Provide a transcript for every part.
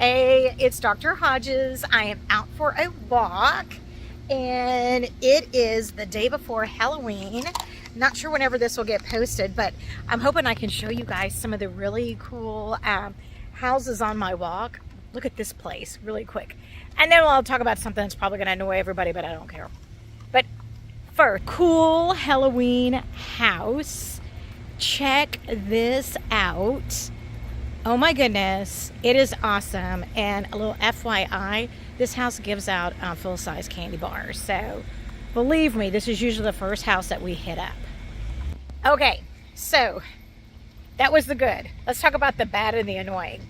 Hey, it's Dr. Hodges. I am out for a walk and it is the day before Halloween. Not sure whenever this will get posted, but I'm hoping I can show you guys some of the really cool houses on my walk. Look at this place really quick. And then I'll talk about something that's probably going to annoy everybody, but I don't care. But first, cool Halloween house. Check this out. Oh my goodness, it is awesome. And a little FYI, this house gives out full-size candy bars. So believe me, this is usually the first house that we hit up. Okay, so that was the good. Let's talk about the bad and the annoying.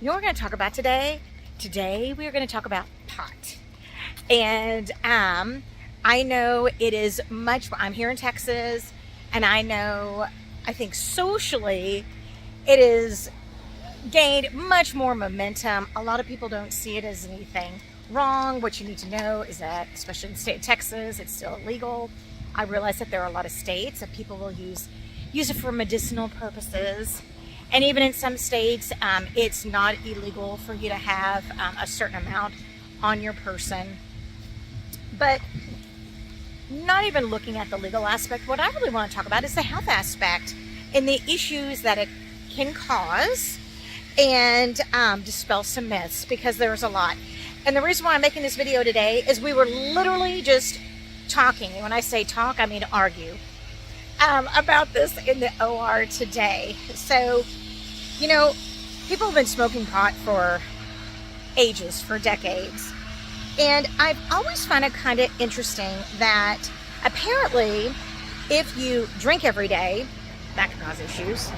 You know what we're going to talk about today? Today we are going to talk about pot. And I know it is much, I'm here in Texas, and I think socially it is gained much more momentum. A lot of people don't see it as anything wrong. What you need to know is that, especially in the state of Texas, it's still illegal. I realize that there are a lot of states that people will use it for medicinal purposes. And even in some states, it's not illegal for you to have a certain amount on your person. But not even looking at the legal aspect, what I really want to talk about is the health aspect and the issues that it can cause, and dispel some myths, because there's a lot. And the reason why I'm making this video today is we were literally just talking, and when I say talk, I mean argue, about this in the OR today. So, you know, people have been smoking pot for ages, for decades. And I've always found it kind of interesting that apparently if you drink every day, that can cause issues.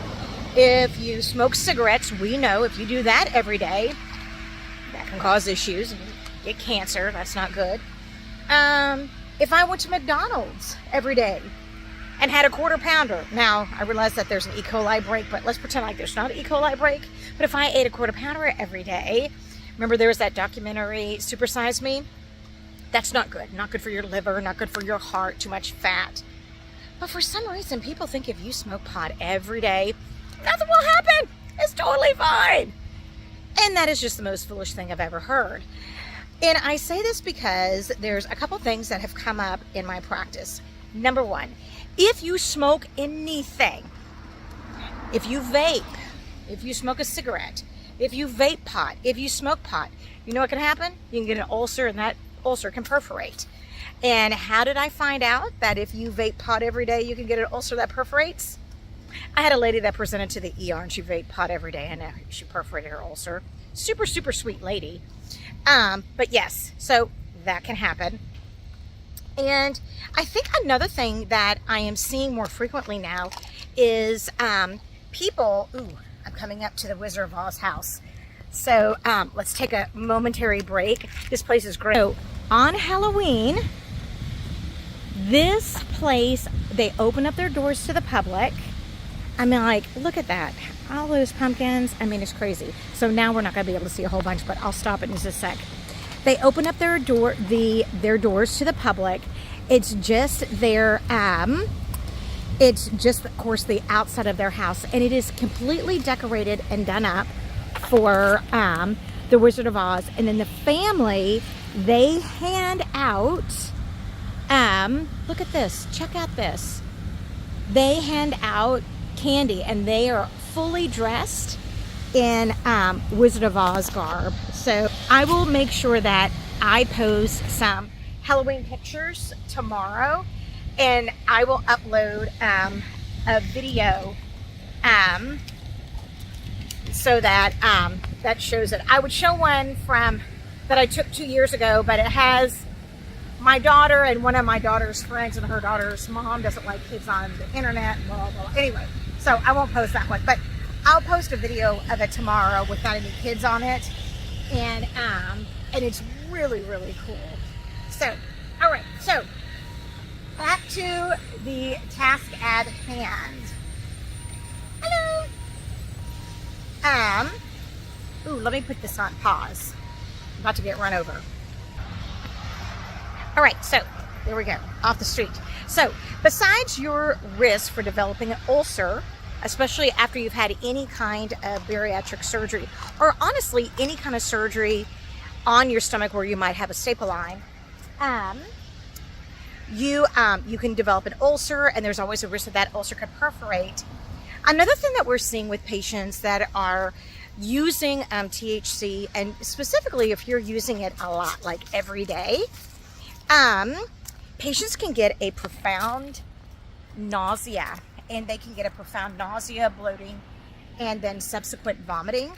If you smoke cigarettes, we know if you do that every day, that can cause issues. Get cancer, that's not good. If I went to McDonald's every day and had a quarter pounder, now I realize that there's an E. coli break, but let's pretend like there's not an E. coli break. But if I ate a quarter pounder every day, remember there was that documentary, Super Size Me? That's not good. Not good for your liver, not good for your heart, too much fat. But for some reason, people think if you smoke pot every day, nothing will happen. It's totally fine. And that is just the most foolish thing I've ever heard. And I say this because there's a couple things that have come up in my practice. Number one, if you smoke anything, if you vape, if you smoke a cigarette, if you vape pot, if you smoke pot, you know what can happen? You can get an ulcer, and that ulcer can perforate. And how did I find out that if you vape pot every day, you can get an ulcer that perforates? I had a lady that presented to the ER, and she vaped pot every day, and she perforated her ulcer. Super, super sweet lady. But yes, so that can happen. And I think another thing that I am seeing more frequently now is people, I'm coming up to the Wizard of Oz house. So let's take a momentary break. This place is great. So on Halloween, this place, they open up their doors to the public. I mean, like, look at that. All those pumpkins. I mean, it's crazy. So now we're not going to be able to see a whole bunch, but I'll stop it in just a sec. They open up their doors to the public. It's just it's just, of course, the outside of their house, and it is completely decorated and done up for the Wizard of Oz. And then the family, they hand out, look at this, check out this. They hand out candy, and they are fully dressed in Wizard of Oz garb. So I will make sure that I post some Halloween pictures tomorrow, and I will upload a video so that that shows it. I would show one that I took 2 years ago, but it has my daughter and one of my daughter's friends, and her daughter's mom doesn't like kids on the internet, and blah, blah, blah. Anyway, so I won't post that one, but I'll post a video of it tomorrow without any kids on it, and it's really, really cool. So, all right, so back to the task at hand. Hello. Let me put this on pause. I'm about to get run over. All right, so there we go, off the street. So besides your risk for developing an ulcer especially after you've had any kind of bariatric surgery, or honestly, any kind of surgery on your stomach where you might have a staple line. You can develop an ulcer, and there's always a risk that that ulcer could perforate. Another thing that we're seeing with patients that are using THC, and specifically if you're using it a lot, like every day, patients can get a profound nausea, and they can get a profound nausea, bloating, and then subsequent vomiting.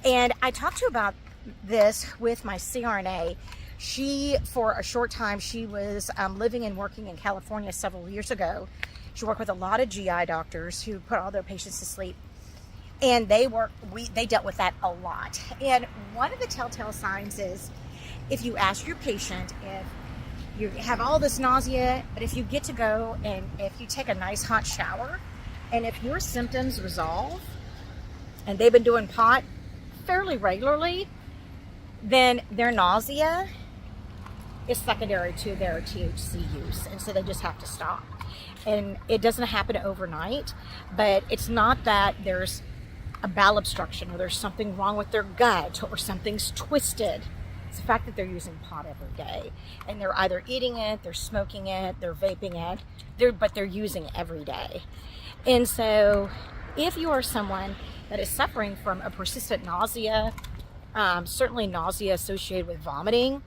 And I talked to you about this with my CRNA. She, for a short time, she was living and working in California several years ago. She worked with a lot of GI doctors who put all their patients to sleep. And they dealt with that a lot. And one of the telltale signs is if you ask your patient if you have all this nausea, but if you get to go and if you take a nice hot shower, and if your symptoms resolve, and they've been doing pot fairly regularly, then their nausea is secondary to their THC use. And so they just have to stop. And it doesn't happen overnight, but it's not that there's a bowel obstruction or there's something wrong with their gut or something's twisted. It's the fact that they're using pot every day, and they're either eating it, they're smoking it, they're vaping it, but they're using it every day. And so if you are someone that is suffering from a persistent nausea, certainly nausea associated with vomiting,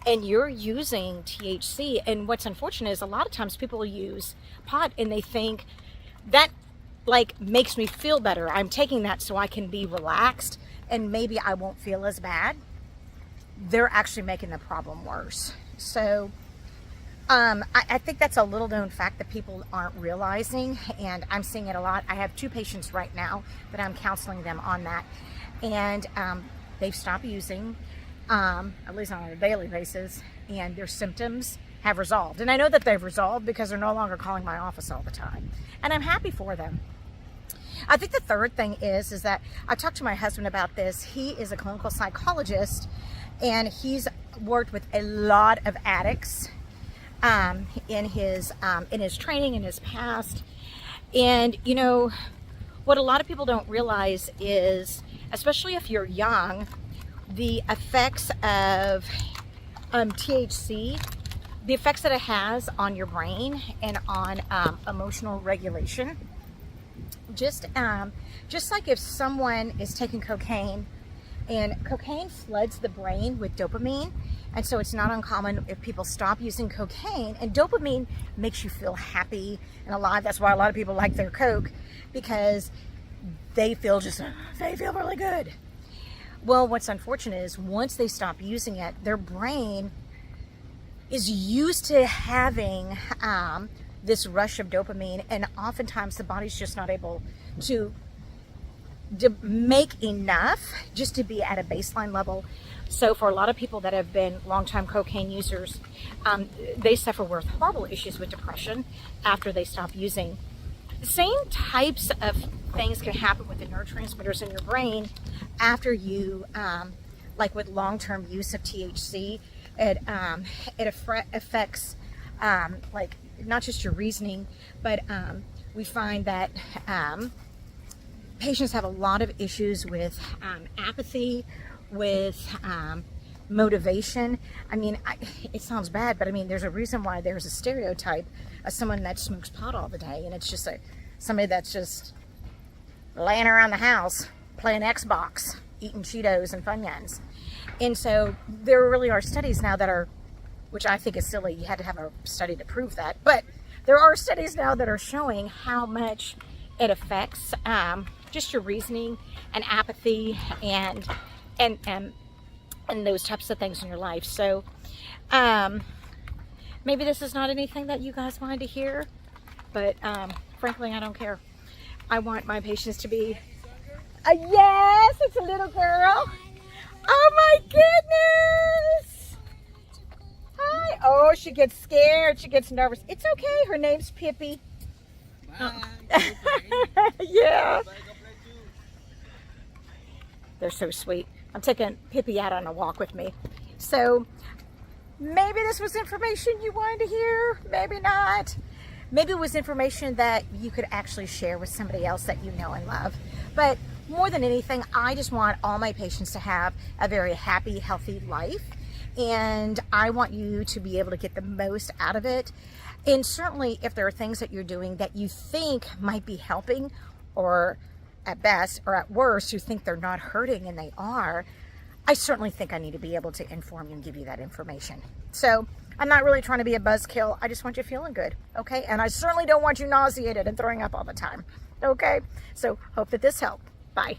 and you're using THC, and what's unfortunate is a lot of times people use pot and they think that like makes me feel better. I'm taking that so I can be relaxed and maybe I won't feel as bad. They're actually making the problem worse. So I think that's a little known fact that people aren't realizing, and I'm seeing it a lot. I have 2 patients right now that I'm counseling them on that, and they've stopped using, at least on a daily basis, and their symptoms have resolved. And I know that they've resolved because they're no longer calling my office all the time, and I'm happy for them. I think the third thing is that I talked to my husband about this. He is a clinical psychologist, and he's worked with a lot of addicts in his training, in his past. And you know what a lot of people don't realize is, especially if you're young, the effects of THC, the effects that it has on your brain and on emotional regulation. Just like if someone is taking cocaine, and cocaine floods the brain with dopamine, and so it's not uncommon if people stop using cocaine, and dopamine makes you feel happy and alive. That's why a lot of people like their Coke, because they feel really good. Well, what's unfortunate is once they stop using it, their brain is used to having this rush of dopamine, and oftentimes the body's just not able to make enough just to be at a baseline level. So for a lot of people that have been longtime cocaine users, they suffer with horrible issues with depression after they stop using. The same types of things can happen with the neurotransmitters in your brain after you, like with long-term use of THC. It affects like not just your reasoning, but we find that patients have a lot of issues with apathy, with motivation. I mean, it sounds bad, but I mean, there's a reason why there's a stereotype of someone that smokes pot all the day, and it's just somebody that's just laying around the house playing Xbox, eating Cheetos and Funyuns. And so there really are studies now that are, which I think is silly, you had to have a study to prove that, but there are studies now that are showing how much it affects just your reasoning and apathy and those types of things in your life. So maybe this is not anything that you guys wanted to hear, but frankly, I don't care. I want my patients to be, yes, it's a little girl. Oh my goodness. Hi. Oh, she gets scared. She gets nervous. It's okay. Her name's Pippi. Yeah. They're so sweet. I'm taking Pippi out on a walk with me. So maybe this was information you wanted to hear, maybe not. maybe it was information that you could actually share with somebody else that you know and love. But more than anything, I just want all my patients to have a very happy, healthy life. And I want you to be able to get the most out of it. And certainly if there are things that you're doing that you think might be helping, or at best or at worst you think they're not hurting and they are, I certainly think I need to be able to inform you and give you that information. So I'm not really trying to be a buzzkill. I just want you feeling good, okay? And I certainly don't want you nauseated and throwing up all the time, okay? So hope that this helped. Bye.